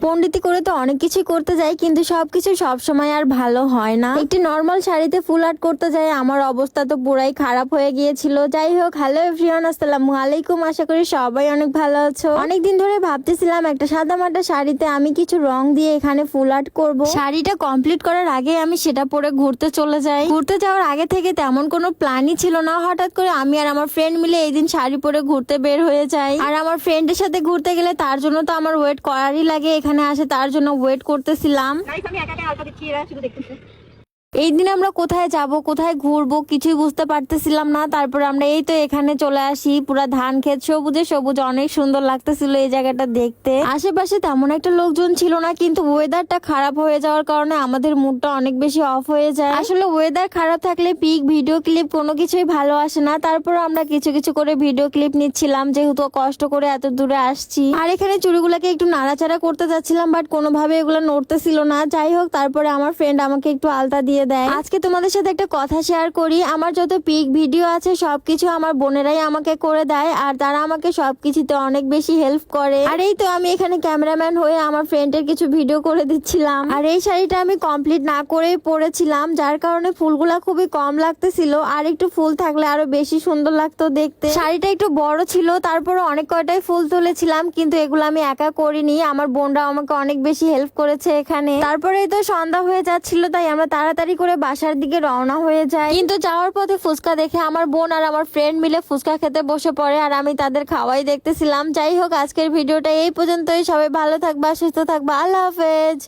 পণ্ডিতি করে তো অনেক কিছু করতে যাই, কিন্তু সবকিছু সবসময় আর ভালো হয় না। একটি নর্মাল শাড়িতে ফুল আর্ট করতে যাই আমার অবস্থা তো পুরাই খারাপ হয়ে গিয়েছিল। যাই হোক, হ্যালো এভরিওয়ান, আসসালামু আলাইকুম। আশা করি সবাই অনেক ভালো আছো। অনেকদিন ধরে ভাবতেছিলাম একটা সাদামাটা শাড়িতে আমি কিছু রং দিয়ে এখানে ফুল আর্ট করব। শাড়িটা কমপ্লিট করার আগে আমি সেটা পরে ঘুরতে চলে যাই। ঘুরতে যাওয়ার আগে থেকে তেমন কোনো প্ল্যানই ছিল না। হঠাৎ করে আমি আর আমার ফ্রেন্ড মিলে এই দিন শাড়ি পরে ঘুরতে বের হয়ে যাই। আর আমার ফ্রেন্ডের সাথে ঘুরতে গেলে তার জন্য তো আমার ওয়েট করারই লাগে, এখানে আসে তার জন্য ওয়েট করতেছিলাম। এই দিন আমরা কোথায় যাব, কোথায় ঘুরবো কিছুই বুঝতে পারতেছিলাম না। তারপর আমরা এই তো এখানে চলে আসি। পুরা ধান ক্ষেত সবুজে সবুজ, অনেক সুন্দর লাগতেছিল এই জায়গাটা দেখতে। আশেপাশে তেমন একটা লোকজন ছিল না, কিন্তু ওয়েদারটা খারাপ হয়ে যাওয়ার কারণে আমাদের মুডটা অনেক বেশি অফ হয়ে যায়। আসলে ওয়েদার খারাপ থাকলে পিক ভিডিও ক্লিপ কোনো কিছুই ভালো আসে না। তারপর আমরা কিছু কিছু করে ভিডিও ক্লিপ নিচ্ছিলাম, যেহেতু কষ্ট করে এত দূরে আসছি। আর এখানে চুড়িগুলোকে একটু নাড়াচাড়া করতে যাচ্ছিলাম, বাট কোনোভাবে এগুলো নড়তেছিল না। যাই হোক, তারপরে আমার ফ্রেন্ড আমাকে একটু আলতা দিয়ে দেয়। আজকে তোমাদের সাথে একটা কথা শেয়ার করি। আমার যত পিক ভিডিও আছে সবকিছু আমার বোনেরাই আমাকে করে দেয়, আর তারা আমাকে সবকিছুতে অনেক বেশি হেল্প করে। আর এই তো আমি এখানে ক্যামেরাম্যান হয়ে আমার ফ্রেন্ডের কিছু ভিডিও করে দিচ্ছিলাম। আর এই শাড়িটা আমি কমপ্লিট না করেই পরেছিলাম, যার কারণে ফুলগুলা খুবই কম লাগতেছিল। আর একটু ফুল থাকলে আরো বেশি সুন্দর লাগতো দেখতে। শাড়িটা একটু বড় ছিল, তারপরে অনেক কয়টাই ফুল তুলেছিলাম, কিন্তু এগুলো আমি একা করিনি, আমার বোনরা আমাকে অনেক বেশি হেল্প করেছে এখানে। তারপরে তো সন্ধ্যা হয়ে যাচ্ছিল, তাই আমরা তাড়াতাড়ি করে বাসার দিকে রওনা হয়ে যায়। কিন্তু যাওয়ার পথে ফুচকা দেখে আমার বোন আর আমার ফ্রেন্ড মিলে ফুচকা খেতে বসে পড়ে, আর আমি তাদের খাওয়াই দেখতেছিলাম। যাই হোক, আজকের ভিডিওটা এই পর্যন্তই। সবাই ভালো থাকবা, সুস্থ থাকবা, আল্লাহ হাফেজ।